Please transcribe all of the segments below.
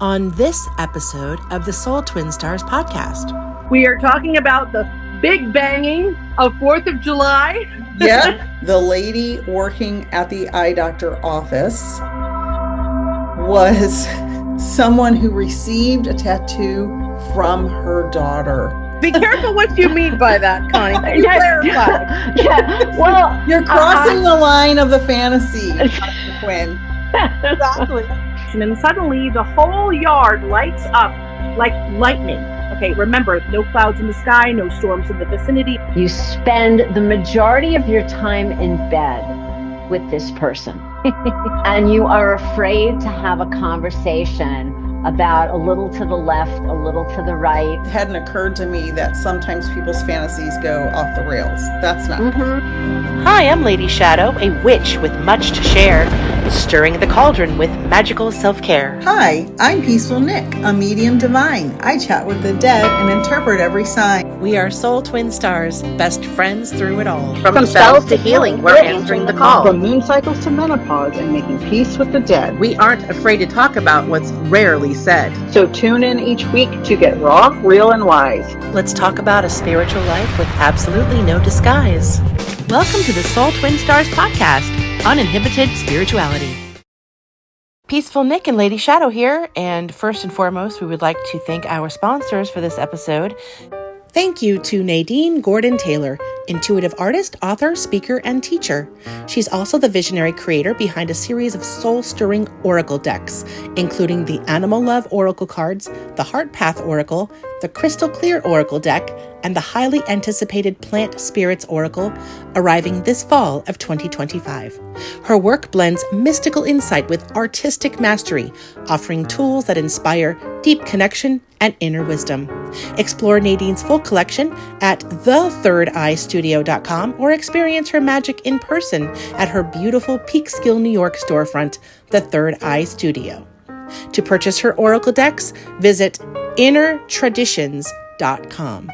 On this episode of the Soul Twin Stars podcast, we are talking about the big banging of 4th of July. Yeah, the lady working at the eye doctor office was someone who received a tattoo from her daughter. Be careful what you mean by that, Connie. Can you clarify? Yeah, well, you're crossing the line of the fantasy, Dr. Quinn. Exactly. And suddenly the whole yard lights up like lightning. Okay, remember, no clouds in the sky, no storms in the vicinity. You spend the majority of your time in bed with this person. And you are afraid to have a conversation about a little to the left, a little to the right. It hadn't occurred to me that sometimes people's fantasies go off the rails. That's not good. Hi, I'm Lady Shadow, a witch with much to share, stirring the cauldron with magical self-care. Hi, I'm Peaceful Nick, a medium divine. I chat with the dead and interpret every sign. We are Soul Twin Stars, best friends through it all. From spells to healing, we're answering the call. From moon cycles to menopause and making peace with the dead. We aren't afraid to talk about what's rarely said. So tune in each week to get raw, real, and wise. Let's talk about a spiritual life with absolutely no disguise. Welcome to the Soul Twin Stars podcast, Uninhibited Spirituality. Peaceful Nick and Lady Shadow here, and first and foremost, we would like to thank our sponsors for this episode. Thank you to Nadine Gordon-Taylor, intuitive artist, author, speaker, and teacher. She's also the visionary creator behind a series of soul-stirring oracle decks, including the Animal Love Oracle cards, the Heart Path Oracle, the Crystal Clear Oracle deck, and the highly anticipated Plant Spirits Oracle, arriving this fall of 2025. Her work blends mystical insight with artistic mastery, offering tools that inspire deep connection and inner wisdom. Explore Nadine's full collection at thethirdEyestudio.com or experience her magic in person at her beautiful Peekskill, New York storefront, The Third Eye Studio. To purchase her oracle decks, visit innertraditions.com.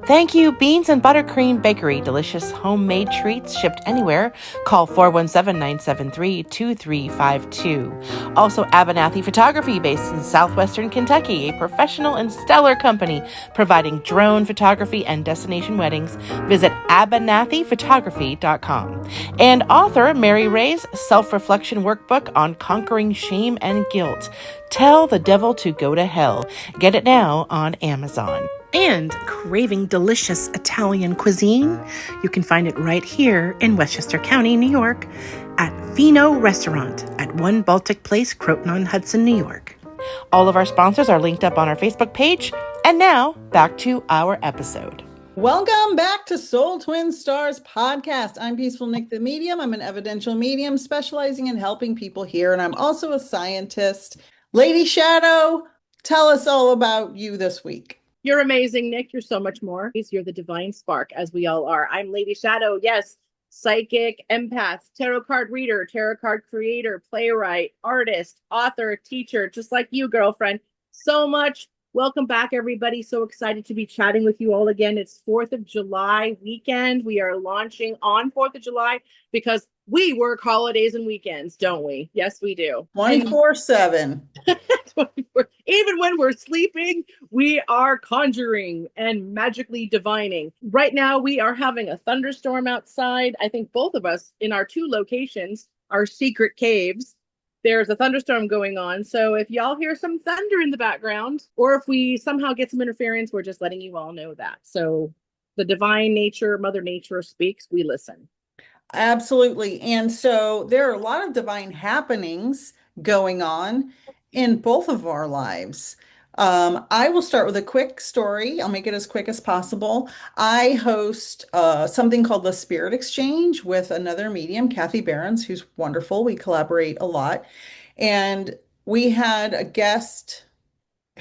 Thank you, Beans and Buttercream Bakery. Delicious homemade treats shipped anywhere. Call 417-973-2352. Also, Abernathy Photography, based in southwestern Kentucky, a professional and stellar company providing drone photography and destination weddings. Visit abernathyphotography.com. And author Mary Ray's self-reflection workbook on conquering shame and guilt. Tell the Devil to Go to Hell. Get it now on Amazon. And craving delicious Italian cuisine? You can find it right here in Westchester County, New York, at Fino Restaurant at 1 Baltic Place, Croton-on-Hudson, New York. All of our sponsors are linked up on our Facebook page. And now, back to our episode. Welcome back to Soul Twin Stars podcast. I'm Peaceful Nick the Medium. I'm an evidential medium specializing in helping people hear, and I'm also a scientist. Lady Shadow, tell us all about you this week. You're amazing, Nick. You're so much more. You're the divine spark, as we all are. I'm Lady Shadow. Yes, psychic, empath, tarot card reader, tarot card creator, playwright, artist, author, teacher, just like you, girlfriend. So much. Welcome back, everybody. So excited to be chatting with you all again. It's 4th of July weekend. We are launching on 4th of July because we work holidays and weekends, don't we? Yes, we do. 24/7. Even when we're sleeping, we are conjuring and magically divining. Right now, we are having a thunderstorm outside. I think both of us in our 2 locations, our secret caves, there's a thunderstorm going on. So if y'all hear some thunder in the background, or if we somehow get some interference, we're just letting you all know that. So the divine nature, Mother Nature speaks, we listen. Absolutely. And so there are a lot of divine happenings going on in both of our lives. I will start with a quick story. I'll make it as quick as possible. I host something called the Spirit Exchange with another medium, Kathy Behrens, who's wonderful. We collaborate a lot. And we had a guest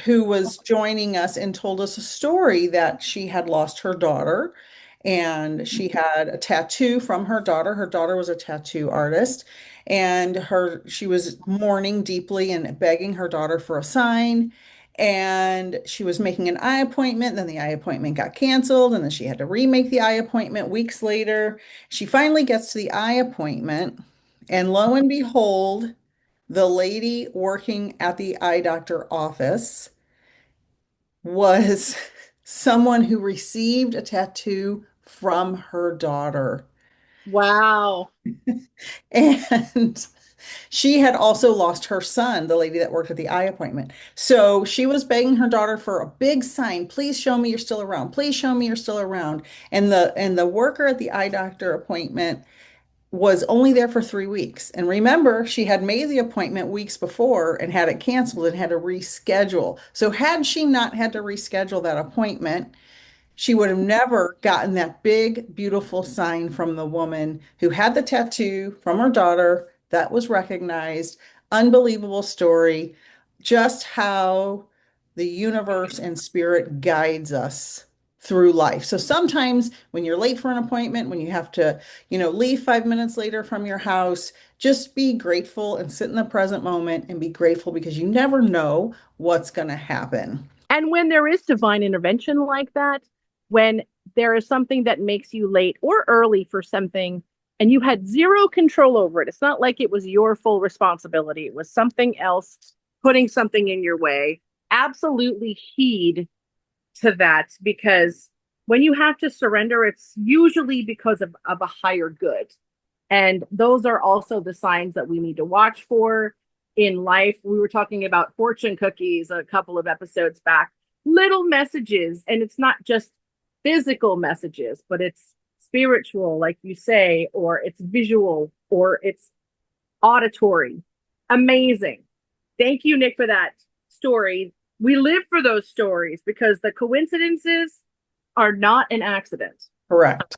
who was joining us and told us a story that she had lost her daughter. And she had a tattoo from her daughter. Her daughter was a tattoo artist, and she was mourning deeply and begging her daughter for a sign. And she was making an eye appointment. Then the eye appointment got canceled, and then she had to remake the eye appointment weeks later. She finally gets to the eye appointment, and lo and behold, the lady working at the eye doctor office was someone who received a tattoo from her daughter. Wow. And she had also lost her son, the lady that worked at the eye appointment. So she was begging her daughter for a big sign, please show me you're still around. Please show me you're still around. And the worker at the eye doctor appointment was only there for 3 weeks. And remember, she had made the appointment weeks before and had it canceled and had to reschedule. So had she not had to reschedule that appointment, she would have never gotten that big, beautiful sign from the woman who had the tattoo from her daughter that was recognized. Unbelievable story. Just how the universe and spirit guides us through life. So sometimes when you're late for an appointment, when you have to, leave 5 minutes later from your house, just be grateful and sit in the present moment and be grateful because you never know what's going to happen. And when there is divine intervention like that, when there is something that makes you late or early for something and you had zero control over it, it's not like it was your full responsibility. It was something else putting something in your way. Absolutely heed to that, because when you have to surrender, it's usually because of a higher good. And those are also the signs that we need to watch for in life. We were talking about fortune cookies a couple of episodes back, little messages, and it's not just physical messages, but it's spiritual, like you say, or it's visual, or it's auditory. Amazing. Thank you, Nick, for that story. We live for those stories because the coincidences are not an accident. Correct.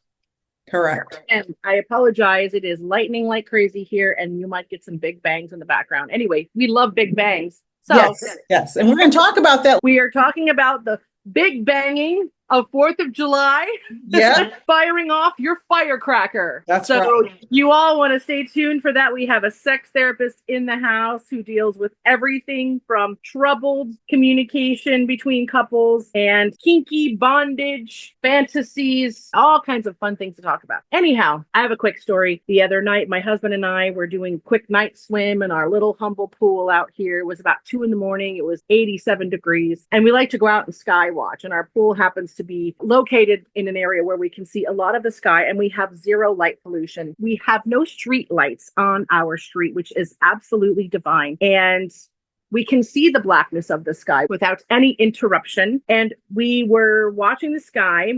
Correct. And I apologize. It is lightning like crazy here, and you might get some big bangs in the background. Anyway, we love big bangs. So yes. And we're going to talk about that. We are talking about the big banging of 4th of July. Yeah. Firing off your firecracker. That's so right. You all want to stay tuned for that. We have a sex therapist in the house who deals with everything from troubled communication between couples and kinky bondage, fantasies, all kinds of fun things to talk about. Anyhow, I have a quick story. The other night, my husband and I were doing quick night swim in our little humble pool out here. It was about 2 a.m. It was 87 degrees. And we like to go out and sky watch. And our pool happens to be located in an area where we can see a lot of the sky, and we have zero light pollution. We have no street lights on our street, which is absolutely divine. And we can see the blackness of the sky without any interruption. And we were watching the sky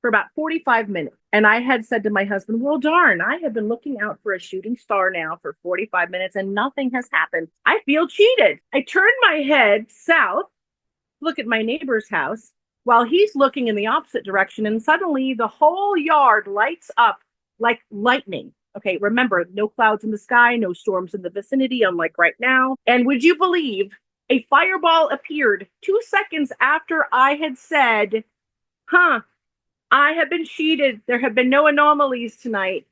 for about 45 minutes. And I had said to my husband, well, darn, I have been looking out for a shooting star now for 45 minutes and nothing has happened. I feel cheated. I turned my head south, look at my neighbor's house, while he's looking in the opposite direction, and suddenly the whole yard lights up like lightning. Okay, remember, no clouds in the sky, no storms in the vicinity, unlike right now. And would you believe a fireball appeared 2 seconds after I had said, I have been cheated. There have been no anomalies tonight.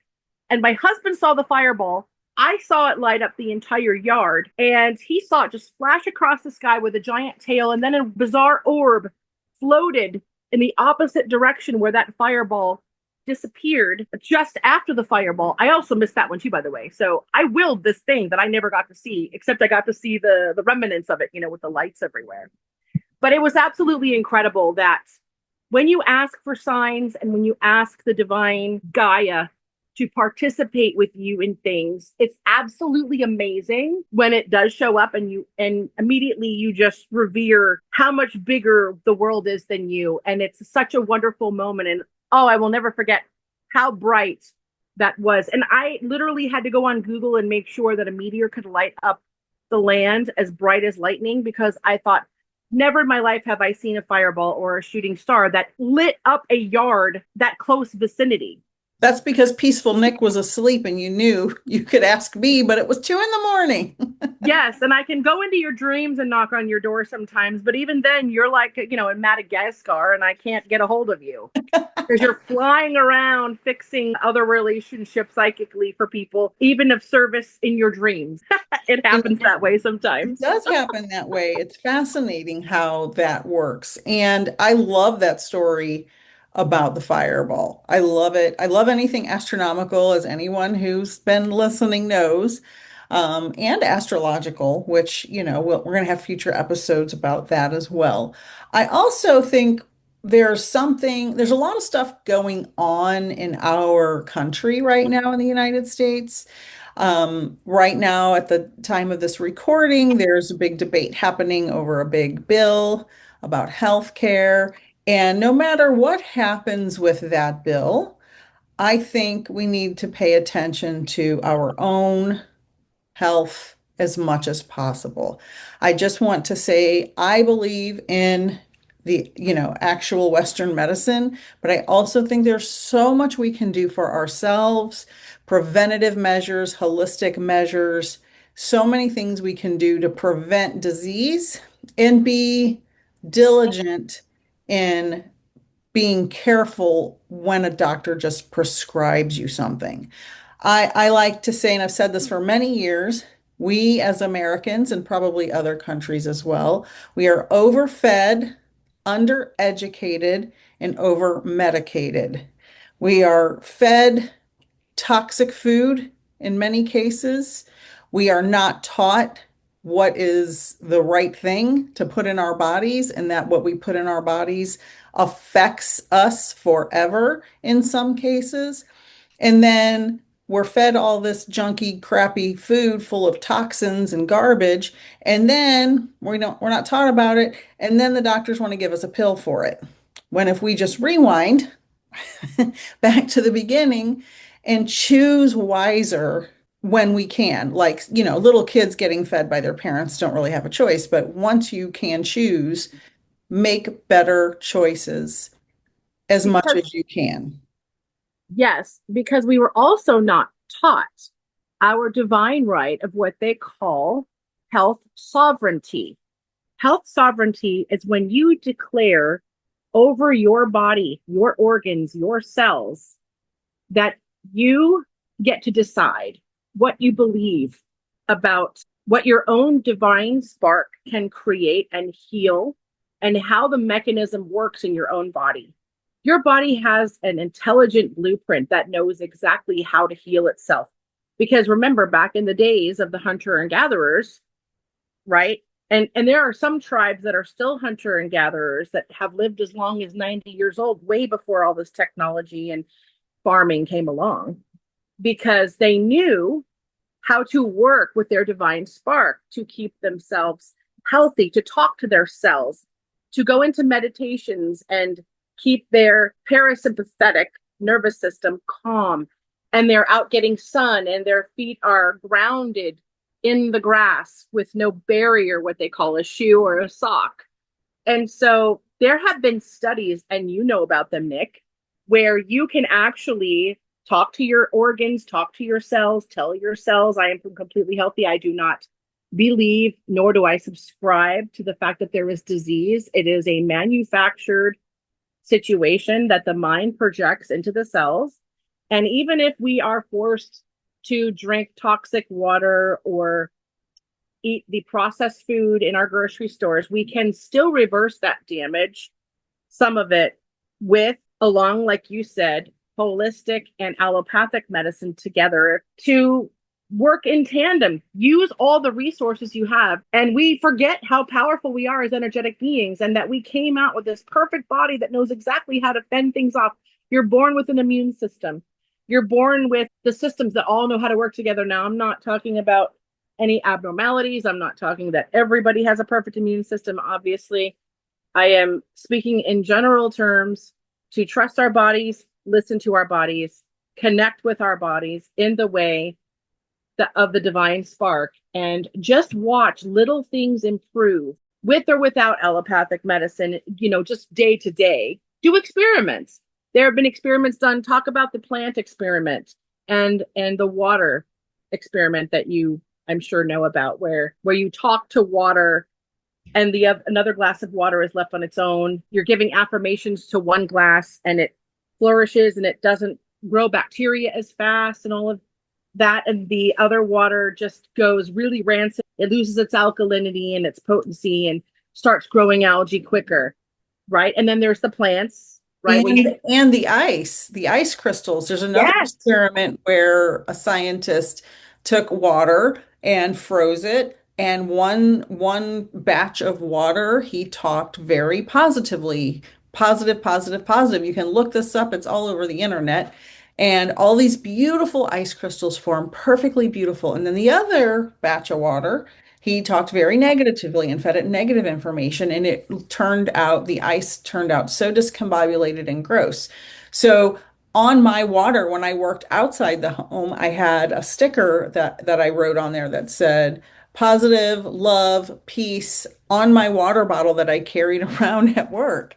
And my husband saw the fireball. I saw it light up the entire yard, and he saw it just flash across the sky with a giant tail, and then a bizarre orb floated in the opposite direction where that fireball disappeared just after the fireball. I also missed that one too, by the way. So I willed this thing that I never got to see, except I got to see the remnants of it, with the lights everywhere. But it was absolutely incredible that when you ask for signs and when you ask the divine Gaia to participate with you in things, it's absolutely amazing when it does show up, and immediately you just revere how much bigger the world is than you. And it's such a wonderful moment. And I will never forget how bright that was. And I literally had to go on Google and make sure that a meteor could light up the land as bright as lightning, because I thought, never in my life have I seen a fireball or a shooting star that lit up a yard that close vicinity. That's because Peaceful Nick was asleep and you knew you could ask me, but it was 2 a.m. Yes, and I can go into your dreams and knock on your door sometimes, but even then you're like, in Madagascar, and I can't get a hold of you because you're flying around fixing other relationships psychically for people, even of service in your dreams. It happens that way sometimes. It does happen that way. It's fascinating how that works. And I love that story about the fireball. I love it. I love anything astronomical, as anyone who's been listening knows. and astrological, which, we're going to have future episodes about that as well. I also think there's a lot of stuff going on in our country right now in the United States. Right now, at the time of this recording, there's a big debate happening over a big bill about health care. And no matter what happens with that bill, I think we need to pay attention to our own health as much as possible. I just want to say I believe in the, actual Western medicine, but I also think there's so much we can do for ourselves, preventative measures, holistic measures, so many things we can do to prevent disease and be diligent in being careful when a doctor just prescribes you something. I like to say, and I've said this for many years, we as Americans and probably other countries as well, we are overfed, undereducated, and over medicated. We are fed toxic food in many cases. We are not taught what is the right thing to put in our bodies, and that what we put in our bodies affects us forever in some cases. And then we're fed all this junky, crappy food full of toxins and garbage, and then we're not taught about it, and then the doctors want to give us a pill for it. When if we just rewind back to the beginning and choose wiser when we can. Like, little kids getting fed by their parents don't really have a choice, but once you can choose, make better choices as much Because, as you can. yes, because we were also not taught our divine right of what they call health sovereignty. Health sovereignty is when you declare over your body, your organs, your cells, that you get to decide what you believe about what your own divine spark can create and heal, and how the mechanism works in your own body. Your body has an intelligent blueprint that knows exactly how to heal itself. Because remember, back in the days of the hunter and gatherers, right? And there are some tribes that are still hunter and gatherers that have lived as long as 90 years old, way before all this technology and farming came along, because they knew how to work with their divine spark to keep themselves healthy, to talk to their cells, to go into meditations and keep their parasympathetic nervous system calm. And they're out getting sun and their feet are grounded in the grass with no barrier, what they call a shoe or a sock. And so there have been studies, and you know about them, Nick, where you can actually talk to your organs, talk to your cells, tell your cells, I am completely healthy. I do not believe, nor do I subscribe to the fact that there is disease. It is a manufactured situation that the mind projects into the cells. And even if we are forced to drink toxic water or eat the processed food in our grocery stores, we can still reverse that damage, some of it, with, along, like you said, holistic and allopathic medicine together to work in tandem. Use all the resources you have. And we forget how powerful we are as energetic beings, and that we came out with this perfect body that knows exactly how to fend things off. You're born with an immune system. You're born with the systems that all know how to work together. Now, I'm not talking about any abnormalities. I'm not talking that everybody has a perfect immune system, obviously. I am speaking in general terms to trust our bodies, listen to our bodies, connect with our bodies in the way of the divine spark, and just watch little things improve with or without allopathic medicine, just day to day. Do experiments. There have been experiments done. Talk about the plant experiment and the water experiment that you, I'm sure, know about, where you talk to water and another glass of water is left on its own. You're giving affirmations to one glass and it flourishes and it doesn't grow bacteria as fast and all of that. And the other water just goes really rancid. It loses its alkalinity and its potency and starts growing algae quicker, right? And then there's the plants, right? And the ice crystals. There's another Yes. experiment where a scientist took water and froze it. And one batch of water, he talked very positively. Positive, positive, positive. You can look this up. It's all over the internet. And all these beautiful ice crystals form, perfectly beautiful. And then the other batch of water, he talked very negatively and fed it negative information. And the ice turned out so discombobulated and gross. So on my water, when I worked outside the home, I had a sticker that I wrote on there that said positive, love, peace on my water bottle that I carried around at work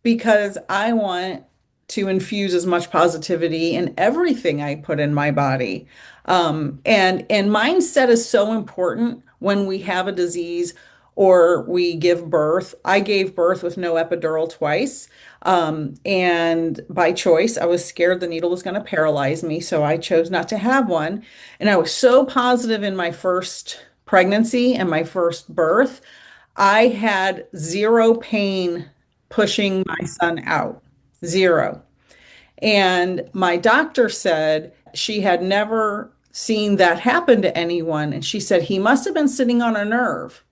because I want to infuse as much positivity in everything I put in my body. And mindset is so important when we have a disease or we give birth. I gave birth with no epidural twice. And by choice, I was scared the needle was going to paralyze me, so I chose not to have one. And I was so positive in my first pregnancy and my first birth. I had zero pain pushing my son out, zero. And my doctor said she had never seen that happen to anyone. And she said he must have been sitting on a nerve.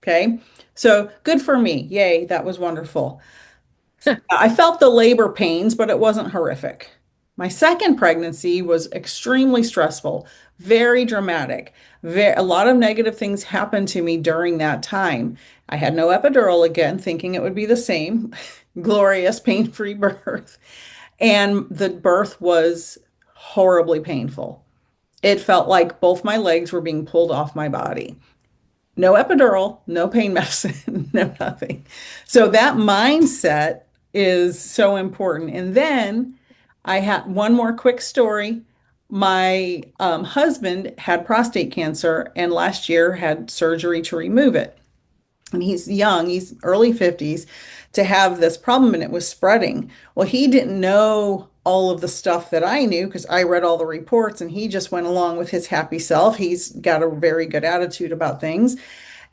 Okay. So good for me. Yay. That was wonderful. I felt the labor pains, but it wasn't horrific. My second pregnancy was extremely stressful, very dramatic. A lot of negative things happened to me during that time. I had no epidural again, thinking it would be the same glorious, pain-free birth. And the birth was horribly painful. It felt like both my legs were being pulled off my body. No epidural, no pain medicine, no nothing. So that mindset is so important. And then I had one more quick story. My husband had prostate cancer and last year had surgery to remove it. And he's young, he's early 50s, to have this problem and it was spreading. Well, he didn't know all of the stuff that I knew because I read all the reports and he just went along with his happy self. He's got a very good attitude about things.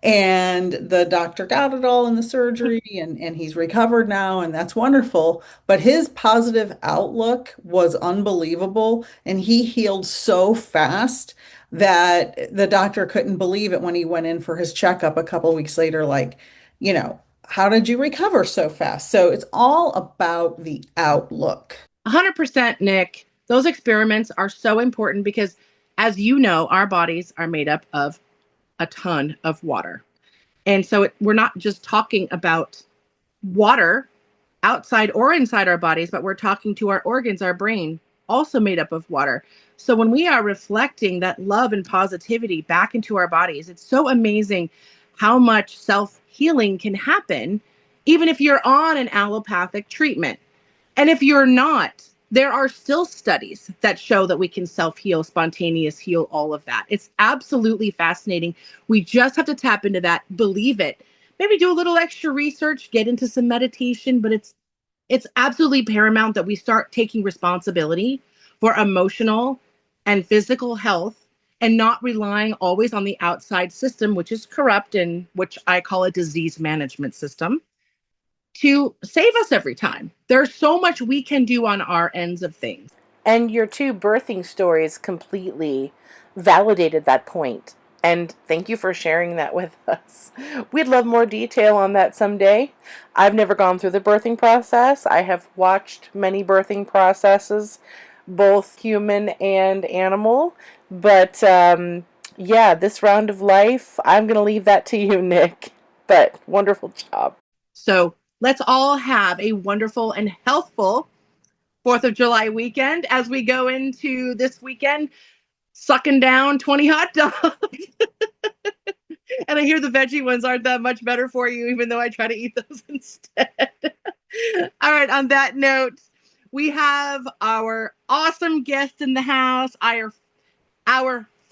And the doctor got it all in the surgery and he's recovered now, and that's wonderful. But his positive outlook was unbelievable, and he healed so fast that the doctor couldn't believe it when he went in for his checkup a couple weeks later, like, how did you recover so fast? So it's all about the outlook. 100%, Nick. Those experiments are so important because, as you know, our bodies are made up of a ton of water. And so we're not just talking about water outside or inside our bodies, but we're talking to our organs, our brain, also made up of water. So when we are reflecting that love and positivity back into our bodies, it's so amazing how much self-healing can happen, even if you're on an allopathic treatment. And if you're not, there are still studies that show that we can self-heal, spontaneous heal, all of that. It's absolutely fascinating. We just have to tap into that, believe it, maybe do a little extra research, get into some meditation, but it's absolutely paramount that we start taking responsibility for emotional and physical health and not relying always on the outside system, which is corrupt and which I call a disease management system, to save us every time. There's so much we can do on our ends of things. And your two birthing stories completely validated that point. And thank you for sharing that with us. We'd love more detail on that someday. I've never gone through the birthing process. I have watched many birthing processes, both human and animal. But yeah, this round of life, I'm going to leave that to you, Nick. But wonderful job. So let's all have a wonderful and healthful 4th of July weekend as we go into this weekend sucking down 20 hot dogs. And I hear the veggie ones aren't that much better for you, even though I try to eat those instead. All right, on that note, we have our awesome guest in the house, our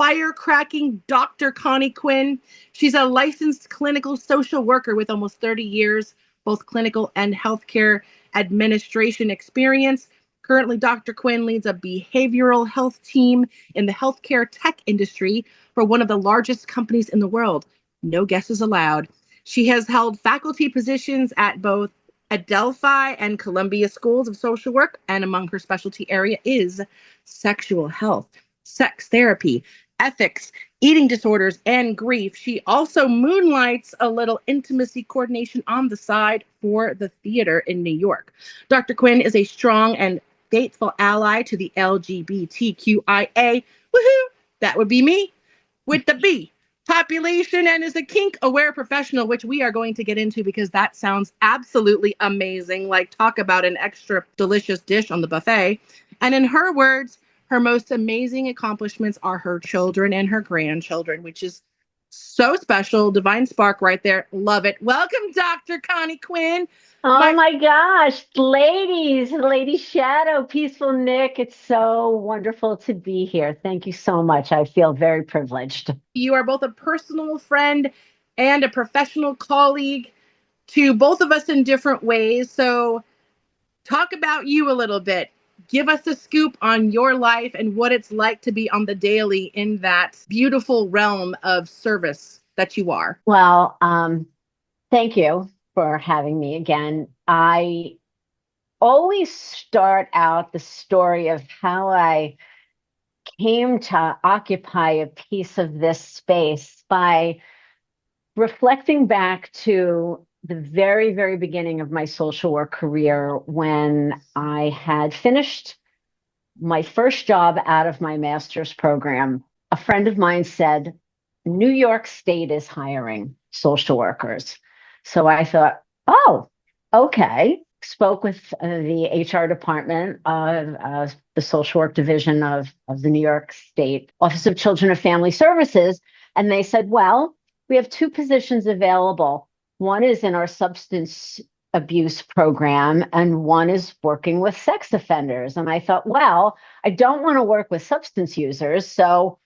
firecracking Dr. Connie Quinn. She's a licensed clinical social worker with almost 30 years, both clinical and healthcare administration experience. Currently, Dr. Quinn leads a behavioral health team in the healthcare tech industry for one of the largest companies in the world. No guesses allowed. She has held faculty positions at both Adelphi and Columbia Schools of Social Work, and among her specialty area is sexual health, sex therapy, ethics, eating disorders, and grief. She also moonlights a little intimacy coordination on the side for the theater in New York. Dr. Quinn is a strong and faithful ally to the LGBTQIA. Woohoo! That would be me with the B population, and is a kink aware professional, which we are going to get into because that sounds absolutely amazing. Like, talk about an extra delicious dish on the buffet. And in her words, her most amazing accomplishments are her children and her grandchildren, which is so special. Divine spark right there. Love it. Welcome, Dr. Connie Quinn. Oh my gosh, ladies, Lady Shadow, Peaceful Nick, it's so wonderful to be here. Thank you so much. I feel very privileged. You are both a personal friend and a professional colleague to both of us in different ways. So, talk about you a little bit. Give us a scoop on your life and what it's like to be on the daily in that beautiful realm of service that you are. Well, thank you for having me again. I always start out the story of how I came to occupy a piece of this space by reflecting back to the very, very beginning of my social work career when I had finished my first job out of my master's program. A friend of mine said, New York State is hiring social workers. So I thought, oh, okay. Spoke with the HR department of the social work division of the New York State Office of Children and Family Services. And they said, well, we have two positions available. One is in our substance abuse program, and one is working with sex offenders. And I thought, well, I don't want to work with substance users. So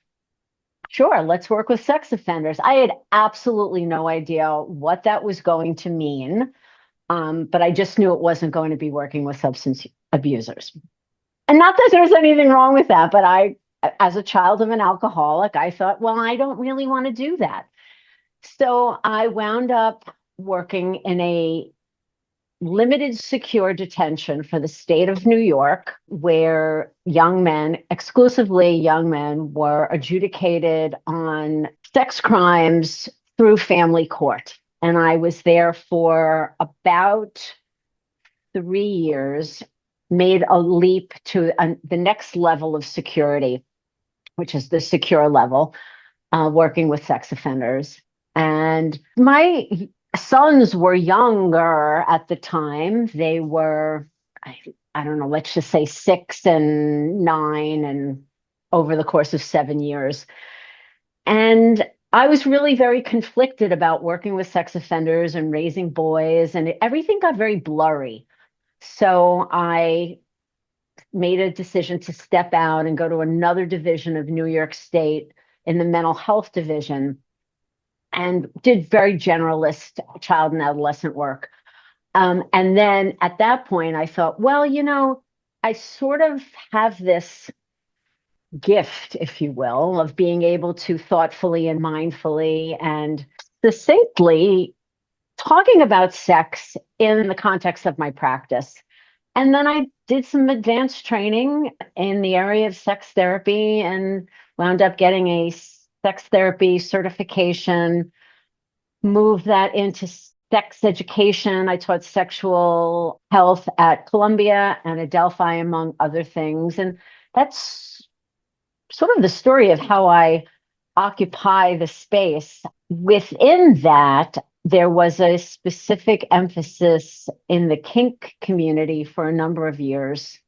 sure, let's work with sex offenders. I had absolutely no idea what that was going to mean. But I just knew it wasn't going to be working with substance abusers. And not that there's anything wrong with that, but I, as a child of an alcoholic, I thought, well, I don't really want to do that. So I wound up working in a limited secure detention for the state of New York, where young men, exclusively young men, were adjudicated on sex crimes through family court. And I was there for about 3 years, made a leap to the next level of security, which is the secure level, working with sex offenders. And my sons were younger at the time. They were, I don't know, let's just say 6 and 9, and over the course of 7 years. And I was really very conflicted about working with sex offenders and raising boys, and everything got very blurry. So I made a decision to step out and go to another division of New York State in the mental health division, and did very generalist child and adolescent work. And then at that point, I thought, well, I sort of have this gift, if you will, of being able to thoughtfully and mindfully and succinctly talking about sex in the context of my practice. And then I did some advanced training in the area of sex therapy and wound up getting a sex therapy certification, moved that into sex education. I taught sexual health at Columbia and Adelphi, among other things. And that's sort of the story of how I occupy the space. Within that, there was a specific emphasis in the kink community for a number of years,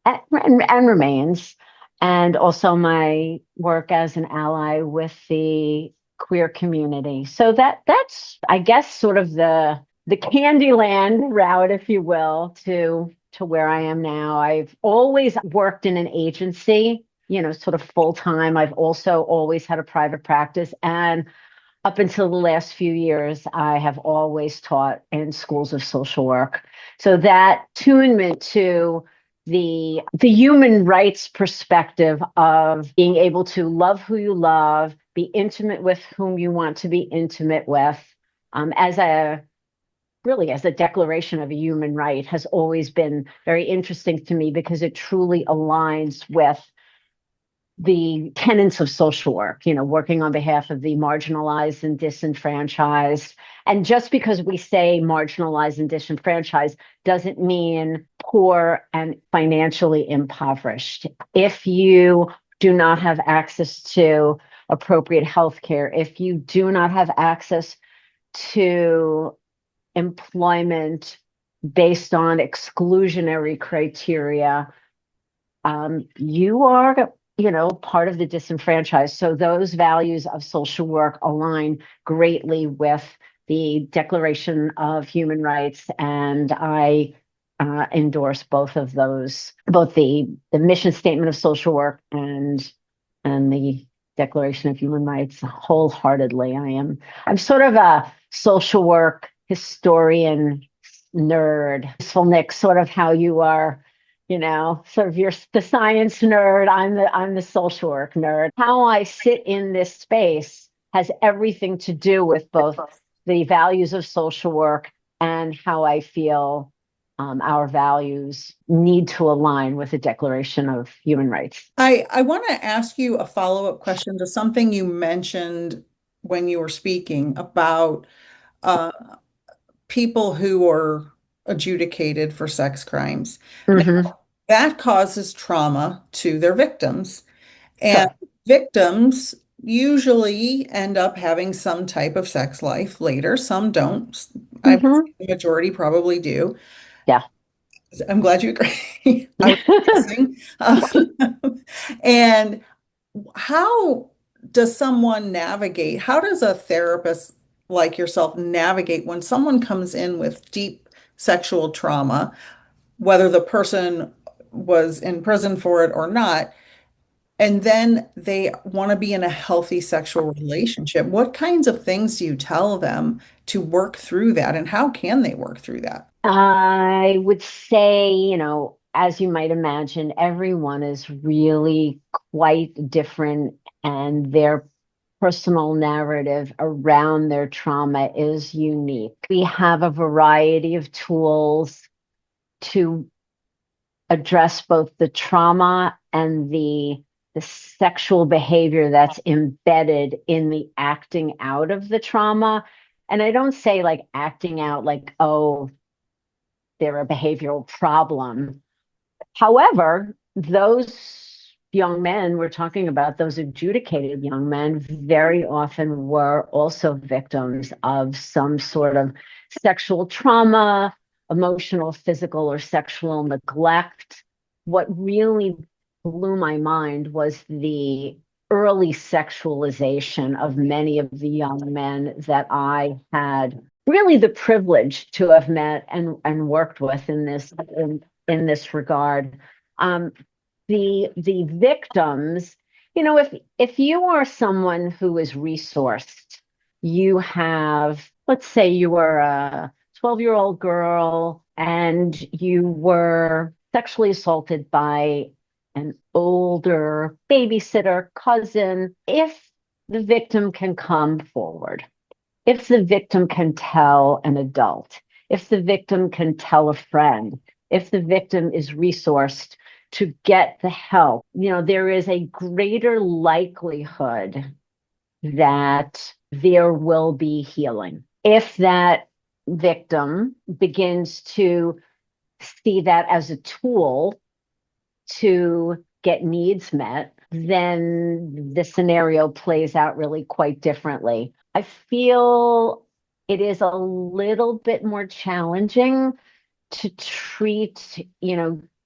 and remains, and also my work as an ally with the queer community. So that's, I guess, sort of the Candyland route, if you will, to where I am now. I've always worked in an agency, sort of full time. I've also always had a private practice, and up until the last few years, I have always taught in schools of social work. So that attunement to the human rights perspective of being able to love who you love, be intimate with whom you want to be intimate with, as a declaration of a human right, has always been very interesting to me, because it truly aligns with the tenets of social work, working on behalf of the marginalized and disenfranchised. And just because we say marginalized and disenfranchised doesn't mean poor and financially impoverished. If you do not have access to appropriate health care, if you do not have access to employment based on exclusionary criteria, you are part of the disenfranchised. So those values of social work align greatly with the Declaration of Human Rights, and I endorse both of those, both the mission statement of social work and the Declaration of Human Rights wholeheartedly. I'm sort of a social work historian nerd. Useful, Nick, sort of how you are, sort of you're the science nerd. I'm the social work nerd. How I sit in this space has everything to do with both the values of social work and how I feel our values need to align with the Declaration of Human Rights. I want to ask you a follow-up question to something you mentioned when you were speaking about uh, people who are adjudicated for sex crimes. Mm-hmm. Now, that causes trauma to their victims, and Sure. victims usually end up having some type of sex life later. Some don't. I would Mm-hmm. say the majority probably do. Yeah. I'm glad you agree. I was guessing. And how does someone navigate? How does a therapist like yourself navigate when someone comes in with deep sexual trauma, whether the person was in prison for it or not, and then they want to be in a healthy sexual relationship? What kinds of things do you tell them to work through that, and how can they work through that? I would say, as you might imagine, everyone is really quite different, and their personal narrative around their trauma is unique. We have a variety of tools to address both the trauma and the sexual behavior that's embedded in the acting out of the trauma. And I don't say like acting out like, oh, they're a behavioral problem. However, those young men we're talking about, those adjudicated young men, very often were also victims of some sort of sexual trauma, emotional, physical, or sexual neglect. What really blew my mind was the early sexualization of many of the young men that I had really the privilege to have met and worked with in this regard. Um, the victims, if you are someone who is resourced, you have, let's say you were a 12-year-old girl and you were sexually assaulted by an older babysitter, cousin. If the victim can come forward, if the victim can tell an adult, if the victim can tell a friend, if the victim is resourced to get the help, there is a greater likelihood that there will be healing. If that victim begins to see that as a tool to get needs met, then the scenario plays out really quite differently. I feel it is a little bit more challenging to treat,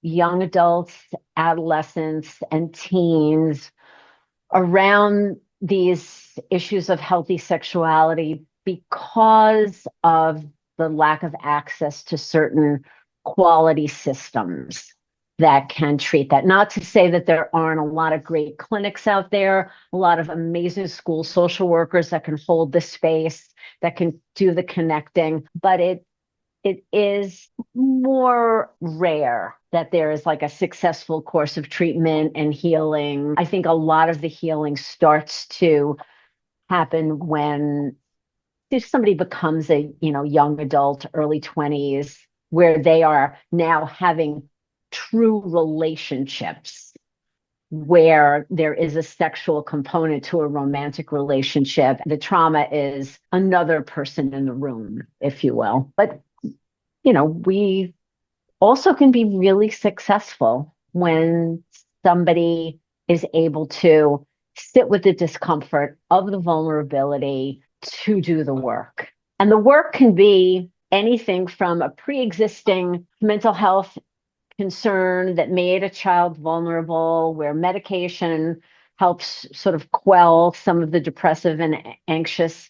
young adults, adolescents, and teens around these issues of healthy sexuality because of the lack of access to certain quality systems that can treat that. Not to say that there aren't a lot of great clinics out there, a lot of amazing school social workers that can hold the space, that can do the connecting, but it is more rare that there is like a successful course of treatment and healing. I think a lot of the healing starts to happen when if somebody becomes a young adult, early 20s, where they are now having true relationships where there is a sexual component to a romantic relationship. The trauma is another person in the room, if you will. But, we also can be really successful when somebody is able to sit with the discomfort of the vulnerability to do the work. And the work can be anything from a pre-existing mental health concern that made a child vulnerable, where medication helps sort of quell some of the depressive and anxious,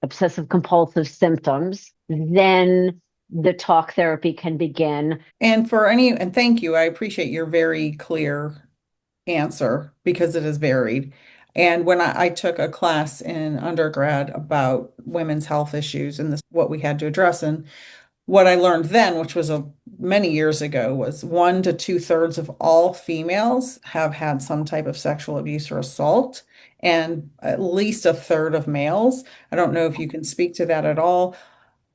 obsessive compulsive symptoms. Then the talk therapy can begin. And thank you. I appreciate your very clear answer because it is varied. And when I took a class in undergrad about women's health issues and what we had to address, and what I learned then, which was many years ago, was 1 to 2/3 of all females have had some type of sexual abuse or assault, and at least 1/3 of males. I don't know if you can speak to that at all,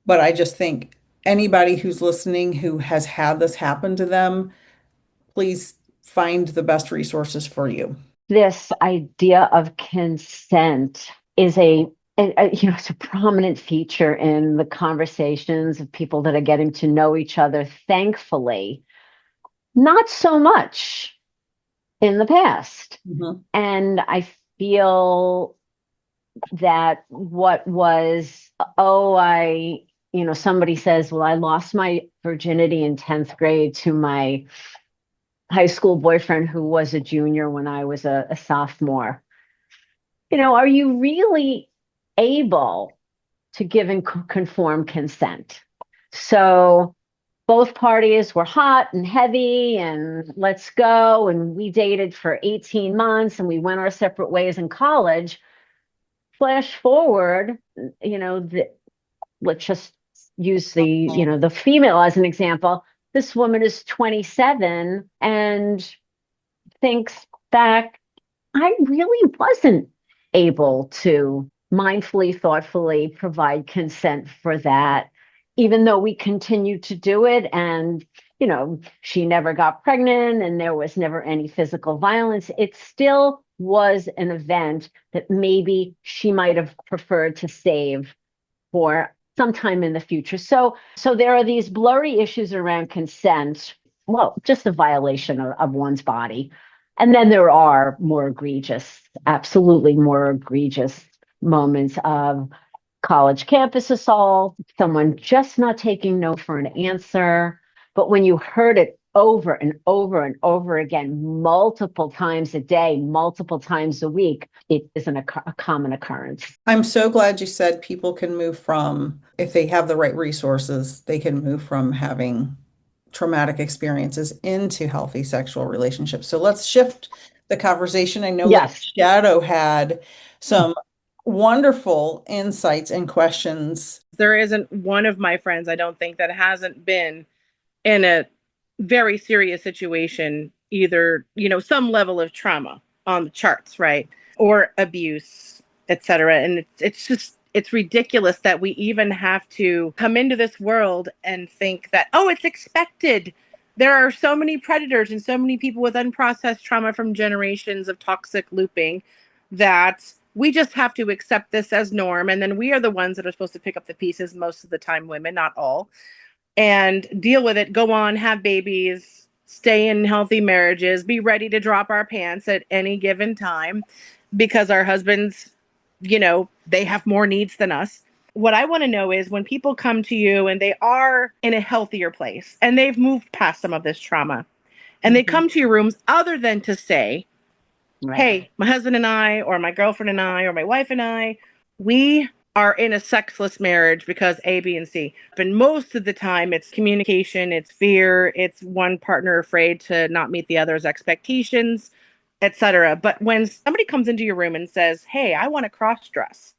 but I just think anybody who's listening who has had this happen to them, please find the best resources for you. This idea of consent is it's a prominent feature in the conversations of people that are getting to know each other. Thankfully, not so much in the past. Mhm. And I feel that what was, somebody says, well, I lost my virginity in 10th grade to my high school boyfriend who was a junior when I was a sophomore. Are you really able to give and conform consent? So both parties were hot and heavy and let's go. And we dated for 18 months and we went our separate ways in college. Flash forward, let's just use the female as an example. This woman is 27 and thinks back, I really wasn't able to mindfully, thoughtfully provide consent for that, even though we continued to do it. And, she never got pregnant and there was never any physical violence. It still was an event that maybe she might have preferred to save for sometime in the future. So there are these blurry issues around consent. Well, just a violation of one's body. And then there are more egregious, absolutely more egregious moments of college campus assault, someone just not taking no for an answer. But when you heard it over and over and over again, multiple times a day, multiple times a week, it isn't a common occurrence. I'm so glad you said people can move from, if they have the right resources, they can move from having traumatic experiences into healthy sexual relationships. So let's shift the conversation. I know Yes. Shadow had some wonderful insights and questions. There isn't one of my friends, I don't think, that hasn't been in a very serious situation, either, some level of trauma on the charts, right? Or abuse, etc. And it's ridiculous that we even have to come into this world and think that, oh, it's expected. There are so many predators and so many people with unprocessed trauma from generations of toxic looping that we just have to accept this as norm. And then we are the ones that are supposed to pick up the pieces, most of the time, women, not all, and deal with it, go on, have babies, stay in healthy marriages, be ready to drop our pants at any given time because our husbands, they have more needs than us. What I want to know is when people come to you and they are in a healthier place and they've moved past some of this trauma and they come to your rooms other than to say, Right. Hey, my husband and I, or my girlfriend and I, or my wife and I, we are in a sexless marriage because A, B, and C. But most of the time it's communication, it's fear, it's one partner afraid to not meet the other's expectations, etc. But when somebody comes into your room and says, hey, I want to cross dress,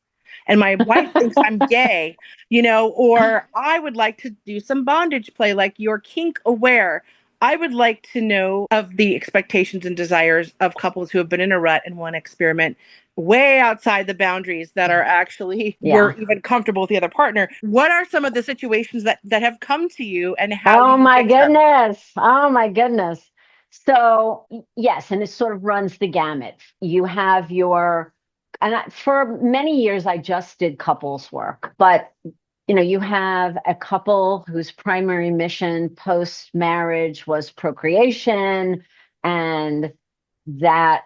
and my wife thinks I'm gay, or I would like to do some bondage play, like you're kink aware. I would like to know of the expectations and desires of couples who have been in a rut and want to experiment way outside the boundaries that are actually we're even comfortable with the other partner. What are some of the situations that have come to you and how Oh you my fix them? goodness. Oh my goodness. So, yes, and it sort of runs the gamut. You have for many years, I just did couples work, but you have a couple whose primary mission post marriage was procreation, and that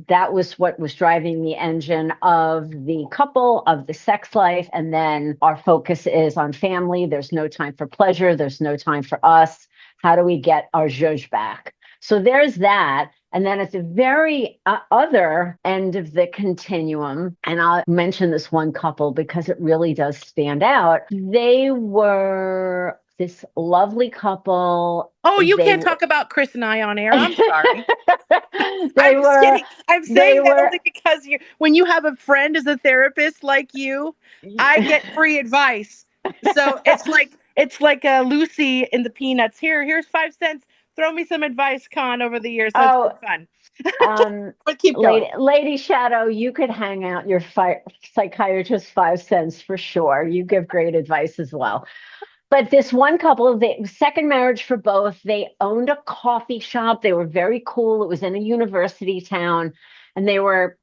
that was what was driving the engine of the couple, of the sex life. And then our focus is on family. There's no time for pleasure. There's no time for us. How do we get our zhuzh back? So there's that. And then at the very other end of the continuum, and I'll mention this one couple because it really does stand out. They were this lovely couple. Oh, you They can't talk about Chris and I on air. I'm sorry. they I'm just were kidding. I'm they saying that were only because when you have a friend as a therapist like you, I get free advice. So it's like Lucy in the Peanuts. Here's 5 cents. Throw me some advice, Con, over the years. So it's oh been fun. But keep going. Lady Shadow, you could hang out your psychiatrist 5 cents for sure. You give great advice as well. But this one couple, the second marriage for both, they owned a coffee shop. They were very cool. It was in a university town. And they were,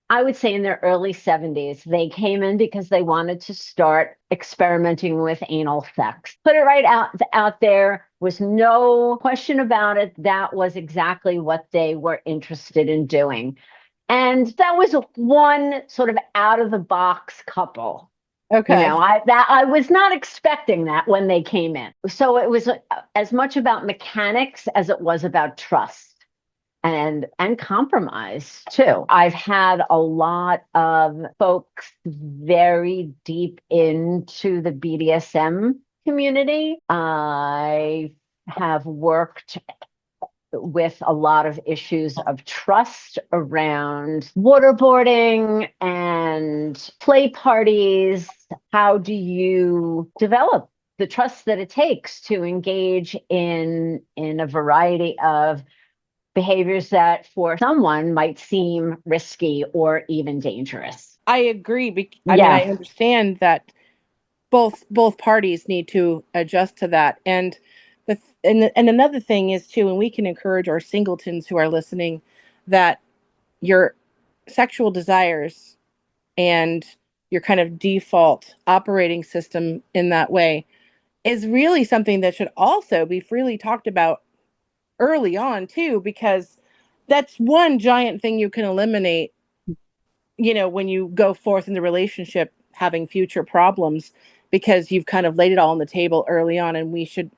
I would say, in their early 70s. They came in because they wanted to start experimenting with anal sex. Put it right out there. Was no question about it. That was exactly what they were interested in doing. And that was one sort of out of the box couple. Okay. I was not expecting that when they came in. So it was as much about mechanics as it was about trust and compromise too. I've had a lot of folks very deep into the BDSM community. I have worked with a lot of issues of trust around waterboarding and play parties. How do you develop the trust that it takes to engage in a variety of behaviors that for someone might seem risky or even dangerous? I agree. I mean, I understand that both parties need to adjust to that. And and another thing is too, and we can encourage our singletons who are listening, that your sexual desires and your kind of default operating system in that way is really something that should also be freely talked about early on too, because that's one giant thing you can eliminate, when you go forth in the relationship having future problems, because you've kind of laid it all on the table early on. And we should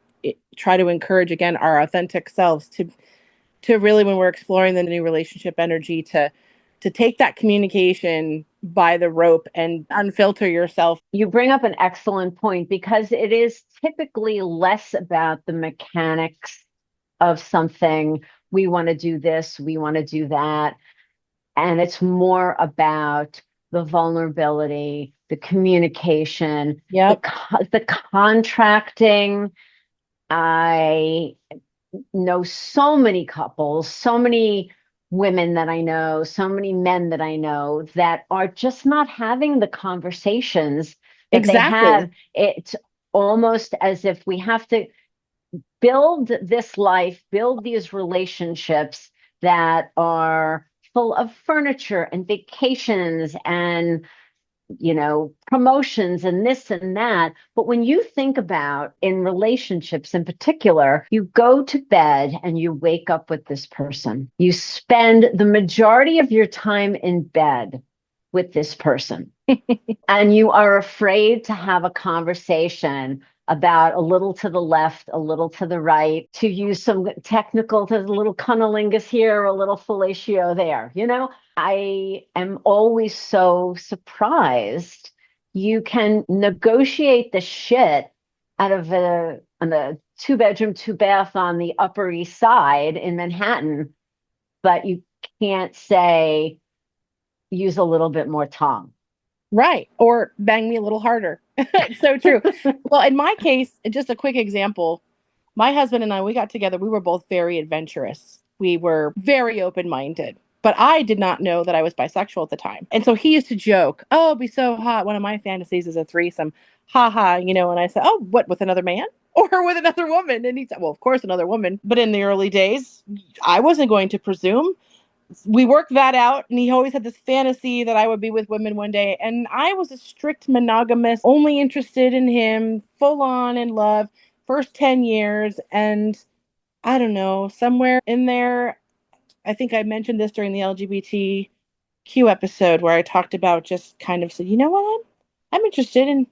try to encourage, again, our authentic selves to really, when we're exploring the new relationship energy, to take that communication by the rope and unfilter yourself. You bring up an excellent point, because it is typically less about the mechanics of something. We want to do this, we want to do that. And it's more about the vulnerability, the communication, the contracting. I know so many couples, so many women that I know, so many men that I know that are just not having the conversations that they have. It's almost as if we have to build this life, build these relationships that are full of furniture and vacations and promotions and this and that. But when you think about in relationships in particular, you go to bed and you wake up with this person. You spend the majority of your time in bed with this person. And you are afraid to have a conversation about a little to the left, a little to the right, to use some technical, there's a little cunnilingus here, a little fellatio there. I am always so surprised you can negotiate the shit out of a 2-bedroom, 2-bath on the Upper East Side in Manhattan, but you can't say, use a little bit more tongue. Right. Or bang me a little harder. It's so true. Well, in my case, just a quick example, my husband and I, we got together. We were both very adventurous. We were very open-minded, but I did not know that I was bisexual at the time. And so he used to joke, oh, it'd be so hot. One of my fantasies is a threesome. Ha ha. And I said, oh, what, with another man? or with another woman. And he said, well, of course, another woman. But in the early days, I wasn't going to presume. We worked that out, and he always had this fantasy that I would be with women one day. And I was a strict monogamist, only interested in him, full on in love, first 10 years. And I don't know, somewhere in there, I think I mentioned this during the LGBTQ episode where I talked about just kind of said, you know what, I'm interested in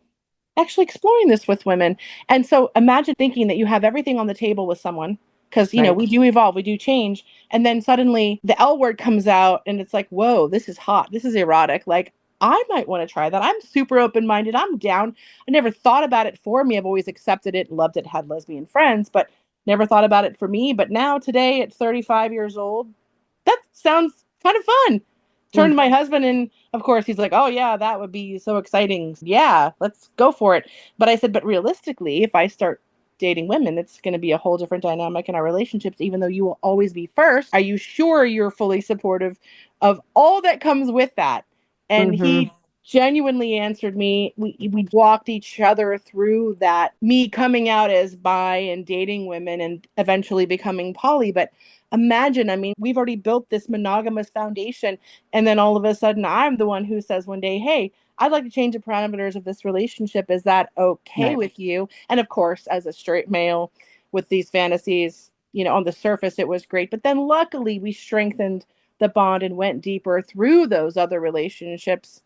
actually exploring this with women. And so imagine thinking that you have everything on the table with someone, because Right. we do evolve, we do change, and then suddenly the L word comes out and it's like, whoa, this is hot, this is erotic, like I might want to try that. I'm super open-minded, I'm down. I never thought about it for me. I've always accepted it, loved it, had lesbian friends, but never thought about it for me. But now today at 35 years old, that sounds kind of fun. Turned to my husband, and of course he's like, oh yeah, that would be so exciting, yeah, let's go for it. But I said, but realistically, if I start dating women, it's going to be a whole different dynamic in our relationships, even though you will always be first. Are you sure you're fully supportive of all that comes with that? And he genuinely answered me. We walked each other through that, me coming out as bi and dating women and eventually becoming poly. But imagine, I mean, we've already built this monogamous foundation, and then all of a sudden I'm the one who says one day, hey, I'd like to change the parameters of this relationship. Is that okay Right. with you? And of course, as a straight male with these fantasies, on the surface it was great, but then luckily we strengthened the bond and went deeper through those other relationships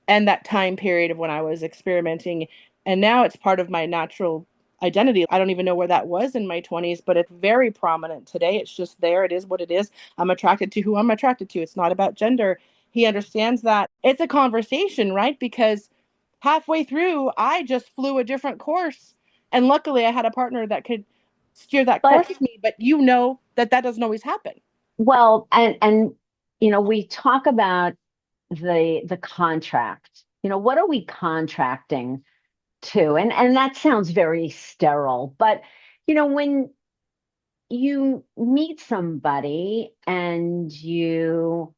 and that time period of when I was experimenting. And now it's part of my natural identity. I don't even know where that was in my 20s, but it's very prominent today. It's just there. It is what it is. I'm attracted to who I'm attracted to. It's not about gender. He understands that. It's a conversation, right? Because halfway through, I just flew a different course. And luckily, I had a partner that could steer that But course with me. But that doesn't always happen. well, and we talk about the contract. What are we contracting to? And that sounds very sterile, but when you meet somebody and you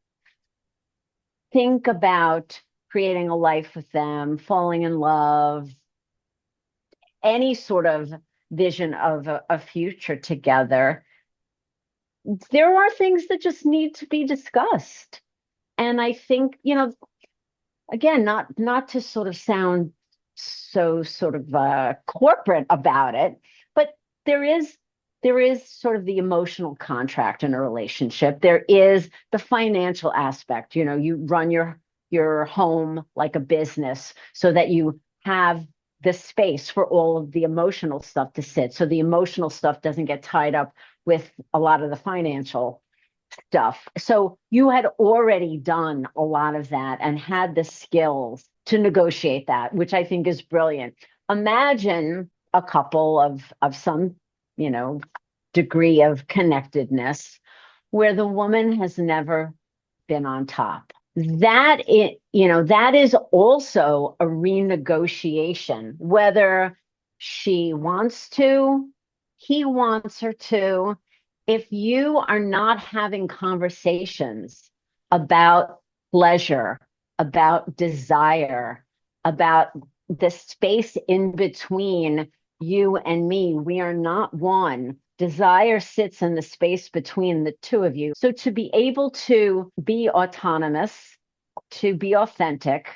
think about creating a life with them, falling in love, any sort of vision of a future together, there are things that just need to be discussed. And I think, again, not to sort of sound so sort of corporate about it, but there is sort of the emotional contract in a relationship. There is the financial aspect. You run your home like a business so that you have the space for all of the emotional stuff to sit. So the emotional stuff doesn't get tied up with a lot of the financial stuff. So you had already done a lot of that and had the skills to negotiate that, which I think is brilliant. Imagine a couple of some, degree of connectedness where the woman has never been on top. That is also a renegotiation, whether she wants to, he wants her to. If you are not having conversations about pleasure, about desire, about the space in between you and me, we are not one. Desire sits in the space between the two of you. So to be able to be autonomous, to be authentic,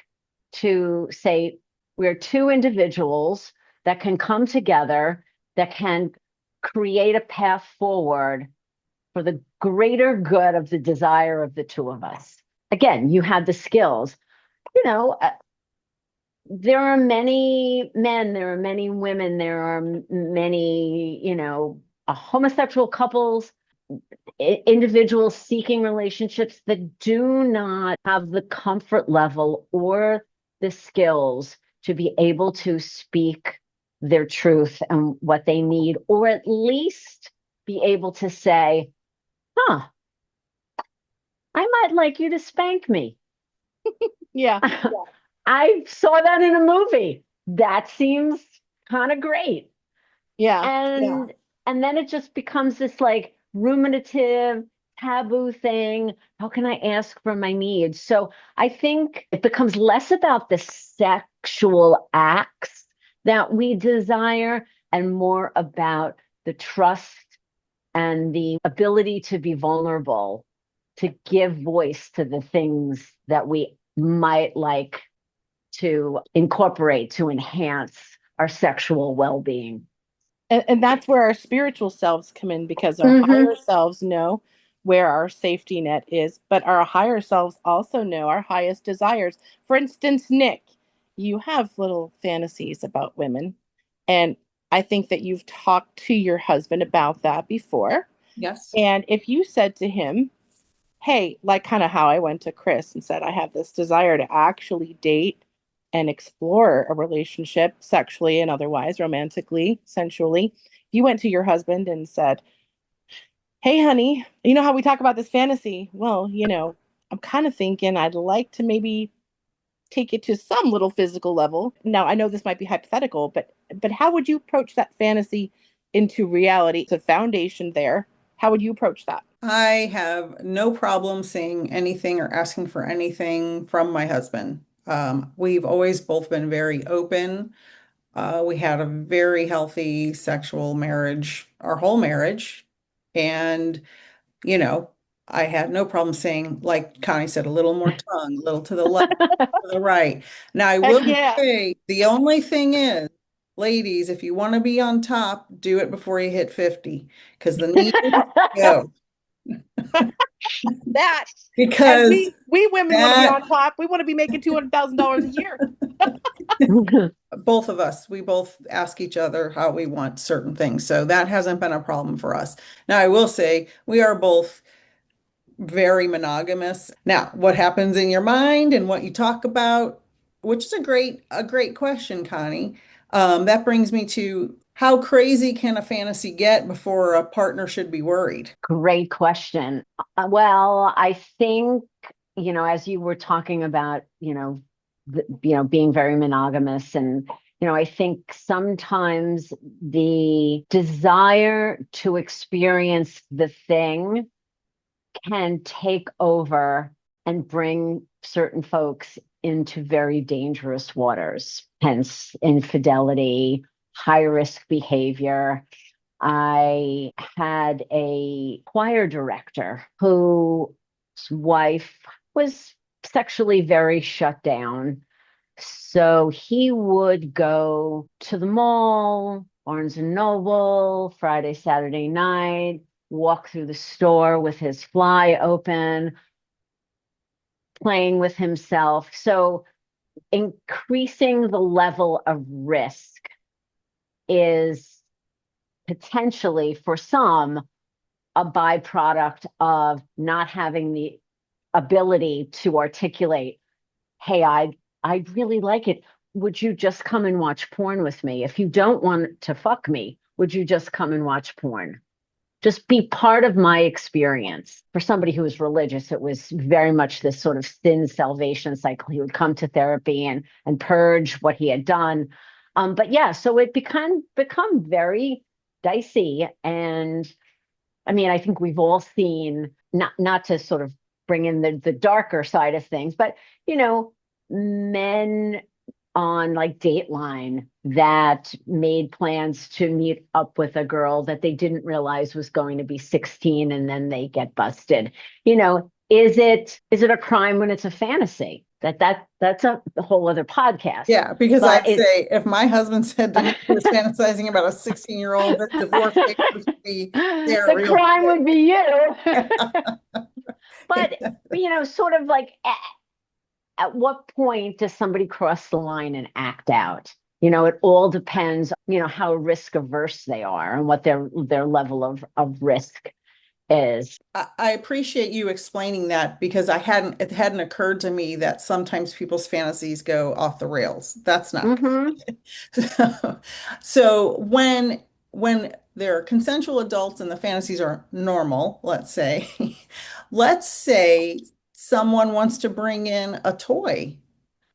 to say we're two individuals that can come together, that can create a path forward for the greater good of the desire of the two of us. Again, you have the skills. There are many men, there are many women, there are many, homosexual couples, individuals seeking relationships that do not have the comfort level or the skills to be able to speak their truth and what they need, or at least be able to say, huh, I might like you to spank me. Yeah. I saw that in a movie. That seems kind of great. Yeah. And then it just becomes this like ruminative taboo thing. How can I ask for my needs? So I think it becomes less about the sexual acts that we desire and more about the trust and the ability to be vulnerable, to give voice to the things that we might like to incorporate to enhance our sexual well-being. And that's where our spiritual selves come in, because our Mm-hmm. higher selves know where our safety net is, but our higher selves also know our highest desires. For instance, Nick, you have little fantasies about women, and I think that you've talked to your husband about that before. Yes. And if you said to him, hey, like kind of how I went to Chris and said, I have this desire to actually date and explore a relationship sexually and otherwise, romantically, sensually. You went to your husband and said, hey, honey, you know how we talk about this fantasy? Well, I'm kind of thinking I'd like to maybe take it to some little physical level. Now, I know this might be hypothetical, but how would you approach that fantasy into reality? It's a foundation there. How would you approach that? I have no problem saying anything or asking for anything from my husband. We've always both been very open. We had a very healthy sexual marriage, our whole marriage. And, you know, I had no problem saying, like Connie said, a little more tongue, a little to the left, to the right. Now, I will Heck yeah. say the only thing is, ladies, if you want to be on top, do it before you hit 50, because the knees go. That and Because we women want to be that on top. We want to be making $200,000 a year. both of us, we both ask each other how we want certain things. So that hasn't been a problem for us. Now, I will say we are both very monogamous. Now, what happens in your mind and what you talk about, which is a great question, Connie. That brings me to how crazy can a fantasy get before a partner should be worried? Great question. Well, I think, as you were talking about, being very monogamous, and, I think sometimes the desire to experience the thing can take over and bring certain folks into very dangerous waters, hence infidelity, high risk behavior. I had a choir director whose wife was sexually very shut down. So he would go to the mall, Barnes and Noble, Friday, Saturday night, walk through the store with his fly open, playing with himself. So increasing the level of risk is potentially for some a byproduct of not having the ability to articulate, hey, I'd really like it. Would you just come and watch porn with me? If you don't want to fuck me, would you just come and watch porn? Just be part of my experience. For somebody who was religious, it was very much this sort of sin salvation cycle. He would come to therapy and purge what he had done. But yeah, so it become very dicey. And I mean, I think we've all seen, not to sort of bring in the darker side of things, but men on like Dateline that made plans to meet up with a girl that they didn't realize was going to be 16, and then they get busted. Is it a crime when it's a fantasy? That's a whole other podcast. Yeah, because But I'd say if my husband said to me he was fantasizing about a 16-year-old, that divorce papers would be there the real crime quick. would be you. But sort of like at what point does somebody cross the line and act out? It all depends, how risk averse they are and what their level of risk is. I appreciate you explaining that because it hadn't occurred to me that sometimes people's fantasies go off the rails. That's not Mm-hmm. good. So when they're consensual adults and the fantasies are normal, let's say, let's say someone wants to bring in a toy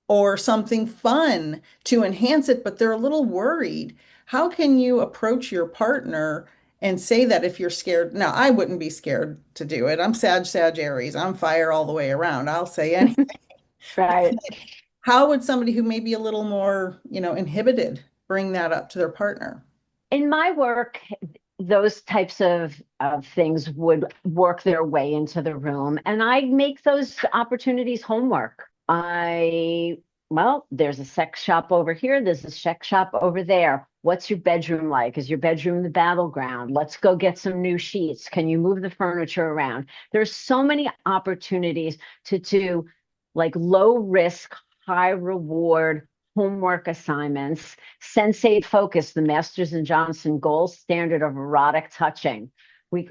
or something fun to enhance it, but they're a little worried. How can you approach your partner and say that if you're scared? Now, I wouldn't be scared to do it. I'm Sag Aries. I'm fire all the way around. I'll say anything. Right. How would somebody who may be a little more, inhibited bring that up to their partner? in my work, those types of things would work their way into the room, and I make those opportunities homework. Well, there's a sex shop over here, there's a sex shop over there. What's your bedroom like? Is your bedroom the battleground? Let's go get some new sheets. Can you move the furniture around? There's so many opportunities to do like low risk, high reward homework assignments. Sensate Focus, the Masters and Johnson gold standard of erotic touching.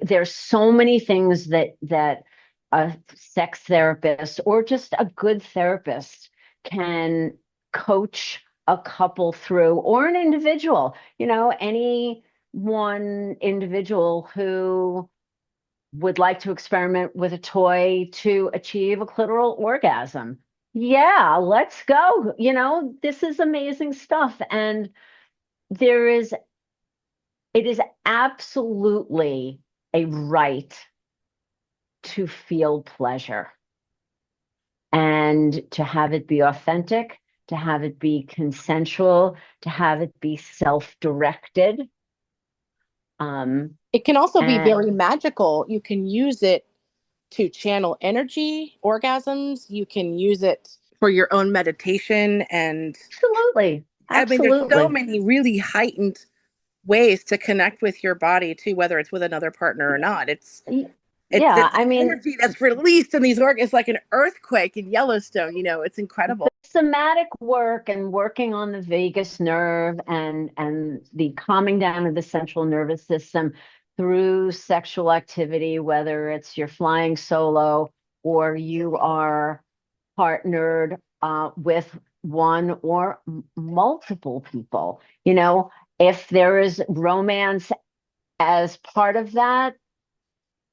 There's so many things that a sex therapist or just a good therapist can coach a couple through, or an individual, any one individual who would like to experiment with a toy to achieve a clitoral orgasm. Yeah, let's go. This is amazing stuff. And it is absolutely a right to feel pleasure and to have it be authentic, to have it be consensual, to have it be self-directed. It can also be very magical. You can use it to channel energy, orgasms. You can use it for your own meditation. And absolutely. I mean, there's so many really heightened ways to connect with your body too, whether it's with another partner or not. It's energy that's released in these organs. It's like an earthquake in Yellowstone. It's incredible. Somatic work and working on the vagus nerve and the calming down of the central nervous system through sexual activity, whether it's you're flying solo or you are partnered with one or multiple people. If there is romance as part of that,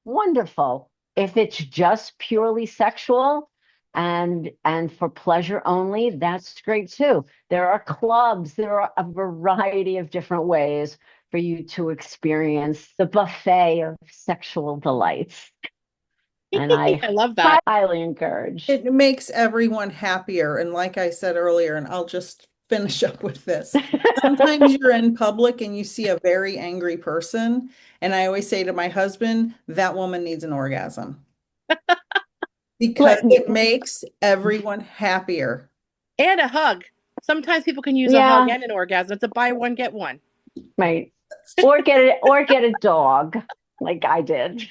wonderful. If it's just purely sexual and for pleasure only, that's great too. There are clubs, there are a variety of different ways for you to experience the buffet of sexual delights. And I love that. Highly encourage. It makes everyone happier. And like I said earlier, and I'll just finish up with this. Sometimes you're in public and you see a very angry person. And I always say to my husband, that woman needs an orgasm. Because it makes everyone happier. And a hug. Sometimes people can use a hug and an orgasm. It's a buy one, get one. Right. Or get a dog, like I did.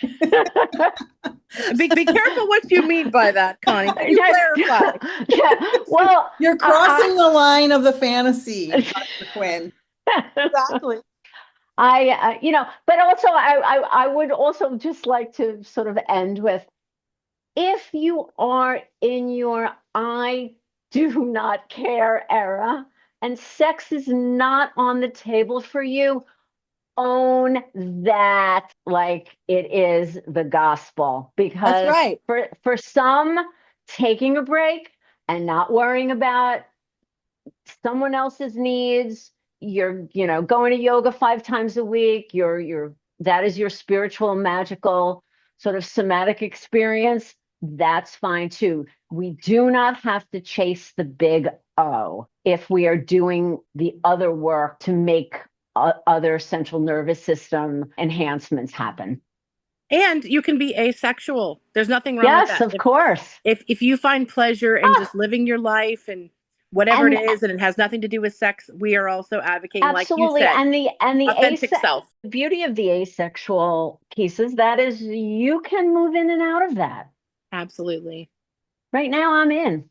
Be careful what you mean by that, Connie. Can you clarify? Well, you're crossing the line of the fantasy, Dr. Quinn. Exactly. But also I would also just like to sort of end with, if you are in your I do not care era and sex is not on the table for you, own that like it is the gospel. Because that's right. For some, taking a break and not worrying about someone else's needs, you're going to yoga 5 times a week, that is your spiritual, magical sort of somatic experience. That's fine too. We do not have to chase the big O if we are doing the other work to make other central nervous system enhancements happen. And you can be asexual. There's nothing wrong with that. Yes, of course. If you find pleasure in just living your life and whatever it is, and it has nothing to do with sex, we are also advocating, absolutely, like you said, and the authentic self. The beauty of the asexual pieces, that is, you can move in and out of that. Absolutely. Right now, I'm in.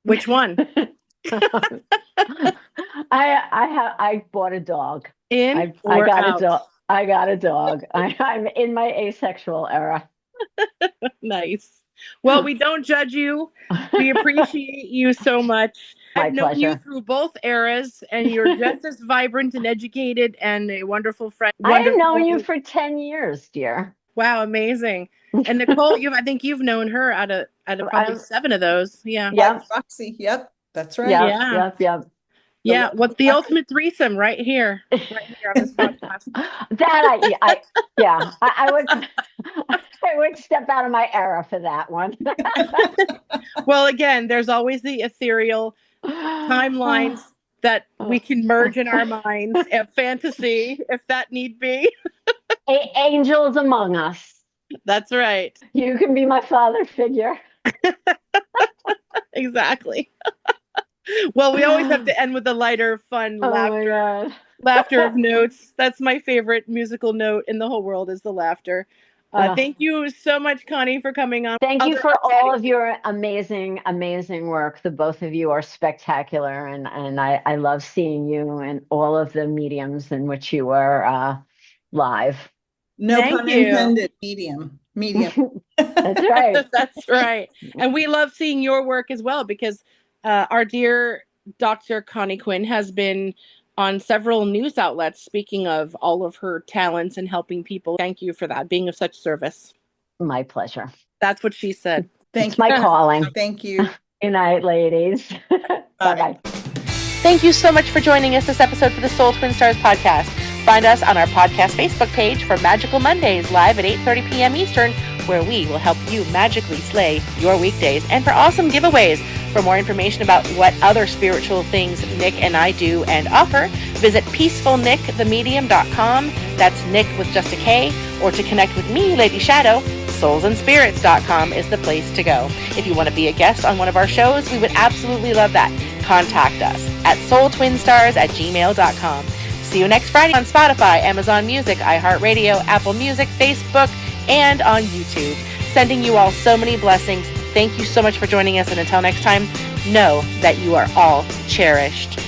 Which one? I bought a dog. I got a dog. I got a dog. I'm in my asexual era. Nice. Well, we don't judge you. We appreciate you so much. I've known you through both eras, and you're just as vibrant and educated and a wonderful friend. I have known you for 10 years, dear. Wow, amazing. And Nicole, I think you've known her out of probably 7 of those. Yeah. Yep. Foxy. Yep. That's right. Yep. Yeah. What's the ultimate threesome right here on this podcast? I would step out of my era for that one. Well, again, there's always the ethereal timelines that we can merge in our minds and fantasy if that need be. Angels among us. That's right. You can be my father figure. Exactly. Well, we always have to end with a lighter, fun Oh laughter. my God. Laughter of notes. That's my favorite musical note in the whole world is the laughter. Thank you so much, Connie, for coming on. Thank you for all of your amazing, amazing work. The both of you are spectacular, and I love seeing you and all of the mediums in which you are live. No Thank pun you. intended. Medium. That's right. That's right. And we love seeing your work as well because our dear Dr. Connie Quinn has been on several news outlets speaking of all of her talents and helping people. Thank you for that, being of such service. My pleasure. That's what she said. Thank It's my calling. Thank you. Good night, ladies. Bye-bye. Thank you so much for joining us this episode for the Soul Twin Stars podcast. Find us on our podcast Facebook page for Magical Mondays live at 8:30 p.m. Eastern, where we will help you magically slay your weekdays, and for awesome giveaways. For more information about what other spiritual things Nick and I do and offer, visit peacefulnickthemedium.com. That's Nick with just a K. Or to connect with me, Lady Shadow, soulsandspirits.com is the place to go. If you want to be a guest on one of our shows, we would absolutely love that. Contact us at soultwinstars@gmail.com. See you next Friday on Spotify, Amazon Music, iHeartRadio, Apple Music, Facebook, and on YouTube. Sending you all so many blessings. Thank you so much for joining us, and until next time, know that you are all cherished.